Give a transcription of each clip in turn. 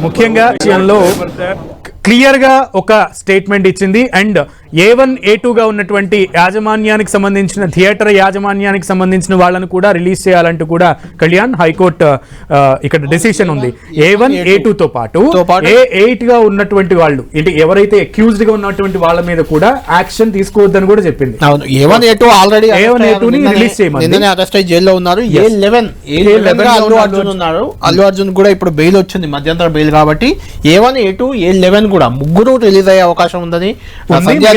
ముఖ్యంగా విషయంలో క్లియర్ గా ఒక స్టేట్మెంట్ ఇచ్చింది. అండ్ A1 A2 గా ఉన్నటువంటి యాజమాన్యానికి సంబంధించిన థియేటర్ యాజమాన్యానికి సంబంధించిన వాళ్ళను కూడా రిలీజ్ చేయాలంటూ కూడా కళ్యాణ్ హైకోర్టు ఇక్కడ డెసిషన్ ఉంది. A1 A2 తో పాటు A8 గా ఉన్నటువంటి వాళ్ళు ఏంటి ఎవరైతే అక్యూజ్డ్ గా ఉన్నటువంటి వాళ్ళ మీద కూడా యాక్షన్ తీసుకోవద్దని కూడా చెప్పింది. A1 A2 already A1 A2 ని రిలీజ్ చేయమని అరెస్ట్ అయ్యి జైల్లో ఉన్నారు. అల్లు అర్జున్ కూడా ఇప్పుడు బెయిల్ వచ్చింది, మధ్యంతర బెయిల్. కాబట్టి A1 A2 A11 కూడా ముగ్గురు రిలీజ్ అయ్యే అవకాశం ఉందని సంధ్యా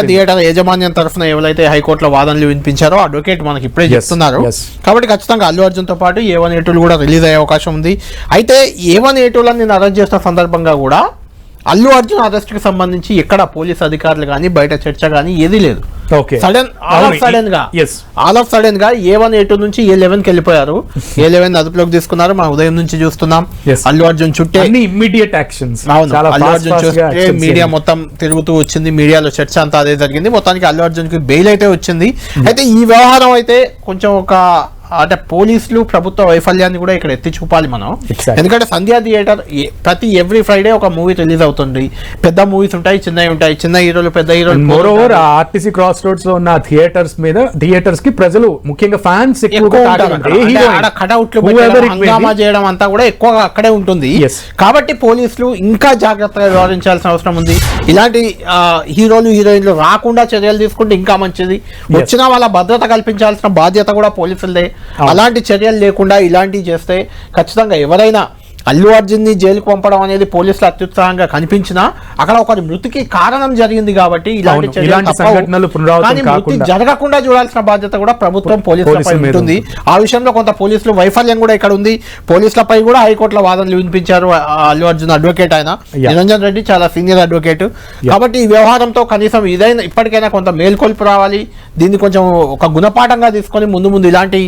థియేటర్ యాజమాన్యం తరఫున ఎవరైతే హైకోర్టులో వాదనలు వినిపించారో అడ్వకేట్ మనకి ఇప్పుడే చెప్తున్నారు. కాబట్టి ఖచ్చితంగా అల్లు అర్జున్ తో పాటు A1 A2 కూడా రిలీజ్ అయ్యే అవకాశం ఉంది. అయితే A1 A2 నేను అరెస్ట్ చేసిన సందర్భంగా కూడా అల్లు అర్జున్ అరెస్ట్ కి సంబంధించి ఎక్కడ పోలీస్ అధికారులు కానీ బయట చర్చ కానీ ఏది లేదు. ఆల్ ఆఫ్ సడన్ గా A1 A2 నుంచి A11 కి వెళ్ళిపోయారు. A11 అదుపులోకి తీసుకున్నారు. మనం ఉదయం నుంచి చూస్తున్నాం అల్లు అర్జున్ చుట్టే ఇమ్మీడియట్ యాక్షన్స్. అల్లు అర్జున్ చూస్తే మీడియా మొత్తం తిరుగుతూ వచ్చింది, మీడియాలో చర్చ అంతా అదే జరిగింది. మొత్తానికి అల్లు అర్జున్ కి బెయిల్ అయితే వచ్చింది. అయితే ఈ వ్యవహారం అయితే కొంచెం ఒక అంటే పోలీసులు ప్రభుత్వ వైఫల్యాన్ని కూడా ఇక్కడ ఎత్తి చూపాలి మనం. ఎందుకంటే సంధ్యా థియేటర్ ప్రతి ఎవ్రీ ఫ్రైడే ఒక మూవీ రిలీజ్ అవుతుంది. పెద్ద మూవీస్ ఉంటాయి, చిన్నవి ఉంటాయి, చిన్న హీరోలు పెద్ద హీరోలు. మోరోవర్ ఆర్టీసీ క్రాస్ రోడ్స్ లో ఉన్న థియేటర్స్ కి ప్రజలు ముఖ్యంగా ఫ్యాన్స్ కటౌట్లు హంగామా చేయడం అంతా కూడా ఎక్కువగా అక్కడే ఉంటుంది. కాబట్టి పోలీసులు ఇంకా జాగ్రత్తగా వ్యవహరించాల్సిన అవసరం ఉంది. ఇలాంటి హీరోలు హీరోయిన్లు రాకుండా చర్యలు తీసుకుంటే ఇంకా మంచిది. వచ్చిన వాళ్ళ భద్రత కల్పించాల్సిన బాధ్యత కూడా పోలీసులదే. అలాంటి చర్యలు లేకుండా ఇలాంటివి చేస్తే ఖచ్చితంగా ఎవరైనా అల్లు అర్జున్ ని జైలుకు పంపడం అనేది పోలీసులు అత్యుత్సాహంగా కనిపించినా అక్కడ ఒకరి మృతికి కారణం జరిగింది. కాబట్టి ఇలాంటి సంఘటనలు జరగకుండా చూడాల్సిన బాధ్యత కూడా ప్రభుత్వం పోలీసులపై ఉంటుంది. ఆ విషయంలో కొంత పోలీసులు వైఫల్యం కూడా ఇక్కడ ఉంది. పోలీసులపై కూడా హైకోర్టులో వాదనలు వినిపించారు అల్లు అర్జున్ అడ్వకేట్ ఆయన నిరంజన్ రెడ్డి, చాలా సీనియర్ అడ్వకేట్. కాబట్టి ఈ వ్యవహారంతో కనీసం ఇదైనా ఇప్పటికైనా కొంత మేల్కొల్పు రావాలి. దీన్ని కొంచెం ఒక గుణపాఠంగా తీసుకొని ముందు ఇలాంటి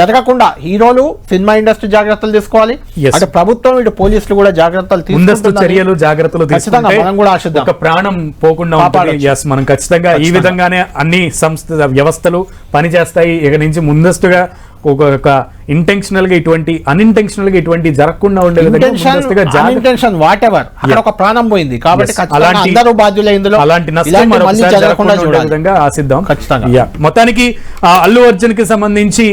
జరగకుండా హీరోలు సినిమా ఇండస్ట్రీ జాగ్రత్తలు తీసుకోవాలి. అంటే ప్రభుత్వం ఇటు పోలీసులు కూడా జాగ్రత్తలు తీసుకుంటే మనం కూడా ఆశిద్దాం ఒక ప్రాణం పోకుండా ఉంటుంది. మనం ఖచ్చితంగా ఈ విధంగానే అన్ని సంస్థ వ్యవస్థలు పనిచేస్తాయి. ఇక నుంచి ముందస్తుగా ఒక ఇంటెన్షనల్ గా ఇటువంటి అన్ఇంటెన్షనల్ గా ఇటువంటి జరగకుండా ఉండే ఒక ప్రాణం పోయింది. కాబట్టి అలాంటి నష్టం విధంగా ఆశిద్దాం ఖచ్చితంగా. మొత్తానికి అల్లు అర్జున్ కి సంబంధించి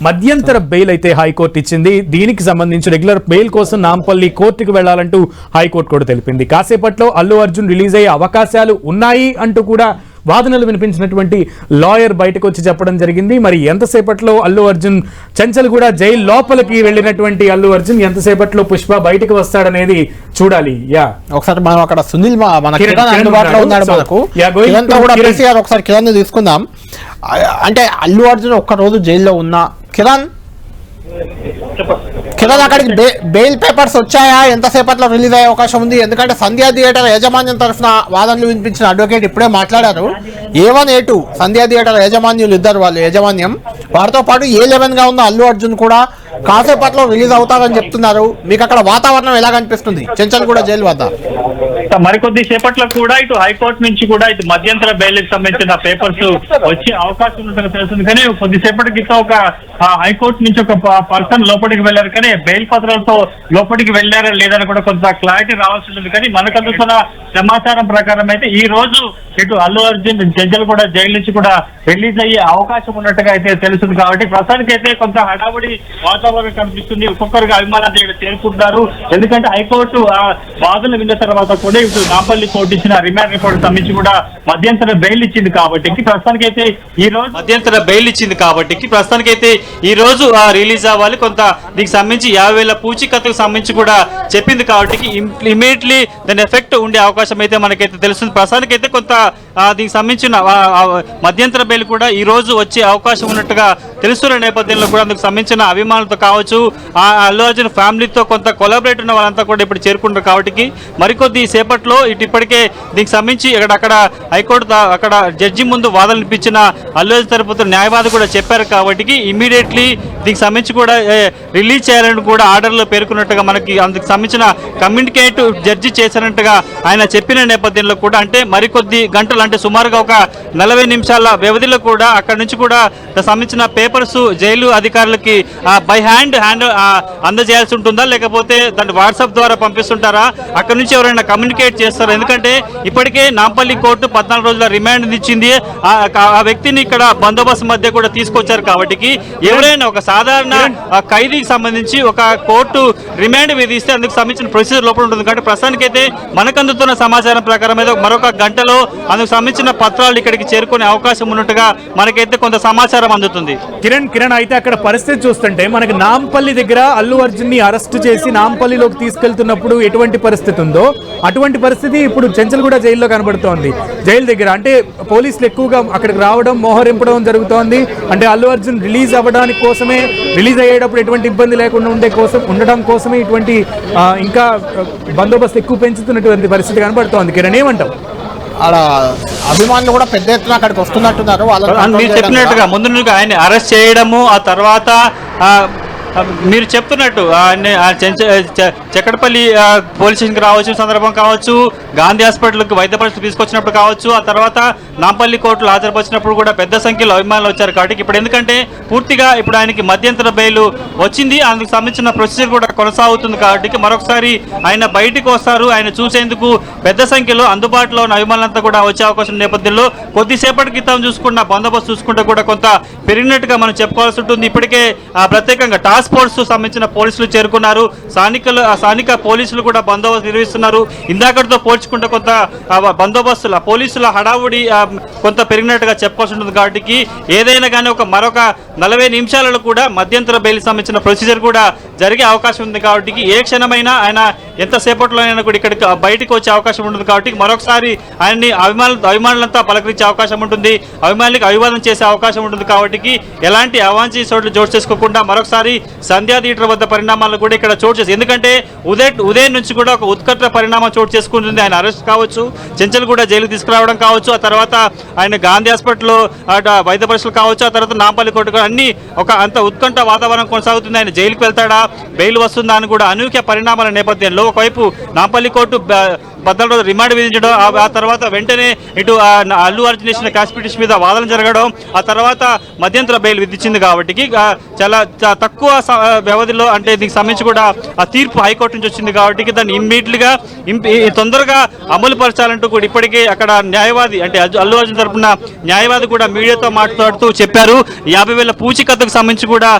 మధ్యంతర బెయిల్ అయితే హైకోర్టు ఇచ్చింది. దీనికి సంబంధించి రెగ్యులర్ బెయిల్ కోసం నాంపల్లి కోర్టుకు వెళ్లాలంటూ హైకోర్టు కూడా తెలిపింది. కాసేపట్లో అల్లు అర్జున్ రిలీజ్ అయ్యే అవకాశాలు ఉన్నాయి అంటూ కూడా వాదనలు వినిపించినటువంటి లాయర్ బయటకు వచ్చి చెప్పడం జరిగింది. మరి ఎంతసేపట్లో అల్లు అర్జున్ చంచల్ కూడా జైలు లోపలికి వెళ్ళినటువంటి అల్లు అర్జున్ ఎంతసేపట్లో పుష్ప బయటకు వస్తాడనేది చూడాలి. ఒకసారి మనం అక్కడ సునీల్ ఒకసారి కిరణ్ తీసుకుందాం. అంటే అల్లు అర్జున్ ఒక్కరోజు జైల్లో ఉన్నా కిరణ్ అక్కడికి బెయిల్ పేపర్స్ వచ్చాయా? ఎంతసేపట్లో రిలీజ్ అయ్యే అవకాశం ఉంది? ఎందుకంటే సంధ్యా థియేటర్ యాజమాన్యం తరఫున వాదనలు వినిపించిన అడ్వకేట్ ఇప్పుడే మాట్లాడారు. A1 A2 సంధ్యా థియేటర్ యాజమాన్యులు ఇద్దరు, వాళ్ళు యాజమాన్యం, వారితో పాటు A11 గా ఉన్న అల్లు అర్జున్ కూడా కాసేపట్లో రిలీజ్ అవుతారని చెప్తున్నారు. మీకు అక్కడ వాతావరణం ఎలా కనిపిస్తుంది చెంచల్ కూడా జైలు వద్ద? మరికొద్ది సేపట్లో కూడా ఇటు హైకోర్టు నుంచి కూడా ఇటు మధ్యంతర బెయిల్ కి సంబంధించిన పేపర్స్ వచ్చే అవకాశం ఉంటుందని తెలుస్తుంది. కానీ కొద్దిసేపటి క్రితం ఒక హైకోర్టు నుంచి ఒక పర్సన్ లోపలికి వెళ్లారు. కానీ బెయిల్ పత్రాలతో లోపలికి వెళ్లారా లేదని కూడా కొంత క్లారిటీ రావాల్సి ఉంటుంది. కానీ మనకు అందుతున్న సమాచారం ప్రకారం అయితే ఈ రోజు ఇటు అల్లు అర్జున్ జడ్జిలు కూడా జైలు నుంచి కూడా రిలీజ్ అయ్యే అవకాశం ఉన్నట్టుగా అయితే తెలుస్తుంది. కాబట్టి ప్రస్తుతానికి అయితే కొంత హడావుడి వాతావరణం కనిపిస్తుంది. ఒక్కొక్కరుగా అభిమానాలు చేరుకుంటున్నారు. ఎందుకంటే హైకోర్టు వాదనలు విన్న తర్వాత కూడా ఇప్పుడు నాంపల్లి కోర్టు ఇచ్చిన రిమాండ్ రిపోర్ట్ సంబంధించి కూడా మధ్యంతర బెయిల్ ఇచ్చింది. కాబట్టి ప్రస్తుతానికైతే ఈ రోజు మధ్యంతర బెయిల్ ఇచ్చింది. కాబట్టి ప్రస్తుతానికైతే ఈ రోజు రిలీజ్ అవ్వాలి. కొంత దీనికి సంబంధించి 50,000 పూచీకత్తుకు సంబంధించి కూడా చెప్పింది. కాబట్టి ఇమీడియట్లీ దాని ఎఫెక్ట్ ఉండే అవకాశం అయితే మనకైతే తెలుస్తుంది. ప్రస్తుతానికైతే కొంత దీనికి సంబంధించిన మధ్యంతర బెయిల్ కూడా ఈ రోజు వచ్చే అవకాశం ఉన్నట్టుగా తెలుస్తున్న నేపథ్యంలో కూడా అందుకు సంబంధించిన అభిమానులతో కావచ్చు, అల్లు అర్జున్ ఫ్యామిలీతో కొంత కొలాబరేట్ ఉన్న వాళ్ళంతా కూడా ఇప్పుడు చేరుకుంటారు. కాబట్టి మరికొద్ది సేపట్లో ఇప్పటికే దీనికి సంబంధించి అక్కడ హైకోర్టు అక్కడ జడ్జి ముందు వాదనలు వినిపించిన అల్లు అర్జున్ తరపున న్యాయవాది కూడా చెప్పారు. కాబట్టి ఇమీడియట్లీ దీనికి సంబంధించి కూడా రిలీజ్ చేయాలని కూడా ఆర్డర్లో పేర్కొన్నట్టుగా మనకి అందుకు సంబంధించిన కమ్యూనికేట్ జడ్జి చేసినట్టుగా ఆయన చెప్పిన నేపథ్యంలో కూడా అంటే మరికొద్ది గంటలు అంటే సుమారుగా ఒక 40 నిమిషాల వ్యవధిలో కూడా అక్కడ నుంచి కూడా సంబంధించిన పేపర్ పేపర్స్ జైలు అధికారులకి బై హ్యాండ్ అందజేయాల్సి ఉంటుందా, లేకపోతే దాన్ని వాట్సాప్ ద్వారా పంపిస్తుంటారా, అక్కడ నుంచి ఎవరైనా కమ్యూనికేట్ చేస్తారా? ఎందుకంటే ఇప్పటికే నాంపల్లి కోర్టు 14 రోజుల రిమాండ్ ఇచ్చింది. ఆ వ్యక్తిని ఇక్కడ బందోబస్తు మధ్య కూడా తీసుకొచ్చారు కాబట్టి ఎవరైనా ఒక సాధారణ ఖైదీకి సంబంధించి ఒక కోర్టు రిమాండ్ విధిస్తే అందుకు సంబంధించిన ప్రొసీజర్ లోపల ఉంటుంది. కాబట్టి ప్రస్తుతానికైతే మనకు అందుతున్న సమాచారం ప్రకారం అయితే మరొక గంటలో అందుకు సంబంధించిన పత్రాలు ఇక్కడికి చేరుకునే అవకాశం ఉన్నట్టుగా మనకైతే కొంత సమాచారం అందుతుంది. కిరణ్ అయితే అక్కడ పరిస్థితి చూస్తుంటే మనకి నాంపల్లి దగ్గర అల్లు అర్జున్ ని అరెస్ట్ చేసి నాంపల్లిలోకి తీసుకెళ్తున్నప్పుడు ఎటువంటి పరిస్థితి ఉందో అటువంటి పరిస్థితి ఇప్పుడు చెంచల్గూడ జైల్లో కనబడుతోంది. జైలు దగ్గర అంటే పోలీసులు ఎక్కువగా అక్కడికి రావడం, మోహరింపడం జరుగుతోంది. అంటే అల్లు అర్జున్ రిలీజ్ అవ్వడానికి కోసమే, రిలీజ్ అయ్యేటప్పుడు ఎటువంటి ఇబ్బంది లేకుండా ఉండడం కోసమే ఇటువంటి ఇంకా బందోబస్తు ఎక్కువ పెంచుతున్నటువంటి పరిస్థితి కనబడుతోంది. కిరణ్ ఏమంటావు? అలా అభిమానులు కూడా పెద్ద ఎత్తున అక్కడికి వస్తున్నట్టున్నారు. మీరు చెప్పినట్టుగా ముందు ఆయన అరెస్ట్ చేయడము, ఆ తర్వాత మీరు చెప్తున్నట్టు చక్కడపల్లి పోలీస్ స్టేషన్కి రావచ్చు సందర్భం కావచ్చు, గాంధీ హాస్పిటల్కి వైద్య పరీక్షలు తీసుకొచ్చినప్పుడు కావచ్చు, ఆ తర్వాత నాంపల్లి కోర్టులో హాజరుపరిచినప్పుడు కూడా పెద్ద సంఖ్యలో అభిమానులు వచ్చారు. కాబట్టి ఇప్పుడు ఎందుకంటే పూర్తిగా ఇప్పుడు ఆయనకి మధ్యంతర బెయిల్ వచ్చింది, అందుకు సంబంధించిన ప్రొసీజర్ కూడా కొనసాగుతుంది. కాబట్టి మరొకసారి ఆయన బయటికి వస్తారు. ఆయన చూసేందుకు పెద్ద సంఖ్యలో అందుబాటులో ఉన్న అభిమానులంతా కూడా వచ్చే అవకాశం నేపథ్యంలో కొద్దిసేపటి క్రితం చూసుకున్న బందోబస్తు చూసుకుంటే కూడా కొంత పెరిగినట్టుగా మనం చెప్పుకోవాల్సి ఉంటుంది. ఇప్పటికే ప్రత్యేకంగా టాస్క్ ఫోర్స్ సంబంధించిన పోలీసులు చేరుకున్నారు. స్థానిక పోలీసులు కూడా బందోబస్తు నిర్వహిస్తున్నారు. ఇందాకటితో పోల్చుకుంటే కొంత బందోబస్తుల పోలీసుల హడావుడి కొంత పెరిగినట్టుగా చెప్పుకోవాల్సి ఉంటుంది. కాబట్టి ఏదైనా కానీ మరొక 40 నిమిషాలలో కూడా మధ్యంతర బెయిల్ సంబంధించిన ప్రొసీజర్ కూడా జరిగే అవకాశం ఉంది. కాబట్టి ఏ క్షణమైనా ఆయన ఎంతసేపట్లో అయినా కూడా ఇక్కడికి బయటకు వచ్చే అవకాశం ఉంటుంది. కాబట్టి మరొకసారి ఆయన్ని అభిమానులంతా పలకరించే అవకాశం ఉంటుంది, అభిమానులకు అభివాదం చేసే అవకాశం ఉంటుంది. కాబట్టి ఎలాంటి అవాంఛనీయ చోట్లు చోటు చేసుకోకుండా మరొకసారి సంధ్యా థియేటర్ వద్ద పరిణామాలు కూడా ఇక్కడ చోటు చేసి, ఎందుకంటే ఉదయం నుంచి కూడా ఒక ఉత్కట పరిణామం చోటు చేసుకుంటుంది. ఆయన అరెస్ట్ కావచ్చు, చెంచల్గూడ జైలుకు తీసుకురావడం కావచ్చు, ఆ తర్వాత ఆయన గాంధీ హాస్పిటల్లో వైద్య పరీక్షలు కావచ్చు, ఆ తర్వాత నాంపల్లి కోర్టు అన్ని అంత ఉత్కంఠ వాతావరణం కొనసాగుతుంది. ఆయన జైలుకు వెళ్తాడా, బెయిల్ వస్తుందా అని కూడా అనూహ్య పరిణామాల నేపథ్యంలో ఒకవైపు నాంపల్లి కోర్టు 14 రోజులు రిమాండ్ విధించడం, ఆ తర్వాత వెంటనే ఇటు అల్లు అర్జున్ చేసిన క్యాష్ పిటిషన్ మీద వాదన జరగడం, ఆ తర్వాత మధ్యంతర బెయిల్ విధించింది. కాబట్టి చాలా తక్కువ వ్యవధిలో అంటే దీనికి సంబంధించి కూడా ఆ తీర్పు హైకోర్టు నుంచి వచ్చింది. కాబట్టి దాన్ని ఇమ్మీడియట్గా తొందరగా అమలు పరచాలంటూ కూడా ఇప్పటికే అక్కడ న్యాయవాది అంటే అల్లు అర్జున్ తరపున న్యాయవాది కూడా మీడియాతో మాట్లాడుతూ చెప్పారు. 50,000 పూచీకత్తుకు సంబంధించి కూడా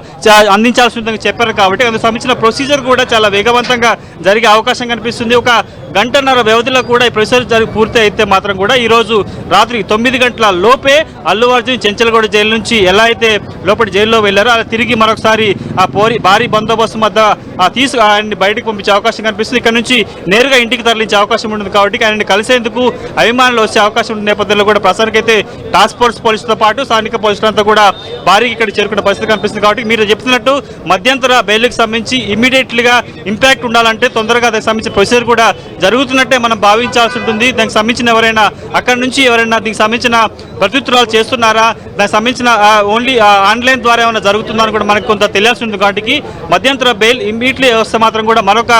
అందించాల్సి ఉందని చెప్పారు. కాబట్టి అందుకు సంబంధించిన ప్రొసీజర్ కూడా చాలా వేగవంతంగా జరిగే అవకాశం కనిపిస్తుంది. ఒక గంటన్నర వ్యవధిలో కూడా ఈ ప్రొసీజర్ పూర్తి అయితే మాత్రం కూడా ఈరోజు రాత్రి 9 గంటల లోపే అల్లు అర్జున్ చెంచల్గూడ జైలు నుంచి ఎలా అయితే లోపలి జైల్లో వెళ్ళారో అలా తిరిగి మరొకసారి భారీ బందోబస్తు మధ్య ఆయన్ని బయటకు పంపించే అవకాశం కనిపిస్తుంది. ఇక్కడ నుంచి నేరుగా ఇంటికి తరలించే అవకాశం ఉంటుంది. కాబట్టి ఆయన్ని కలిసేందుకు అభిమానులు వచ్చే అవకాశం ఉన్న నేపథ్యంలో కూడా ప్రస్తుతానికైతే టాస్క్ ఫోర్స్ పోలీసులతో పాటు స్థానిక పోలీసులంతా కూడా భారీగా ఇక్కడ చేరుకునే పరిస్థితి కనిపిస్తుంది. కాబట్టి మీరు చెప్తున్నట్టు మధ్యంతర బెయిల్కి సంబంధించి ఇమీడియట్లీగా ఇంపాక్ట్ ఉండాలంటే తొందరగా దానికి సంబంధించిన ప్రొసీజర్ కూడా జరుగుతున్నట్టే మనం భావించాల్సి ఉంటుంది. దానికి సంబంధించిన ఎవరైనా అక్కడ నుంచి ఎవరైనా దీనికి సంబంధించిన ప్రత్యుత్తరాలు చేస్తున్నారా, దానికి సంబంధించిన ఓన్లీ ఆన్లైన్ ద్వారా ఏమైనా జరుగుతుందా అని కూడా మనకు కొంత తెలియాల్సి ఉంటుంది. కాబట్టి మధ్యంతర బెయిల్ ఇమీడియట్లీ వస్తే మాత్రం కూడా మరొక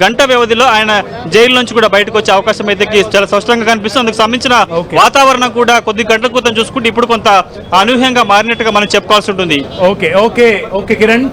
గంట వ్యవధిలో ఆయన జైలు నుంచి కూడా బయటకు వచ్చే అవకాశం అయితే చాలా స్పష్టంగా కనిపిస్తుంది. అందుకు సంబంధించిన వాతావరణం కూడా కొద్ది గంటల క్రితం చూసుకుంటే ఇప్పుడు కొంత అనూహ్యంగా మారినట్టుగా మనం చెప్పుకోవాల్సి ఉంటుంది. ఓకే కిరణ్.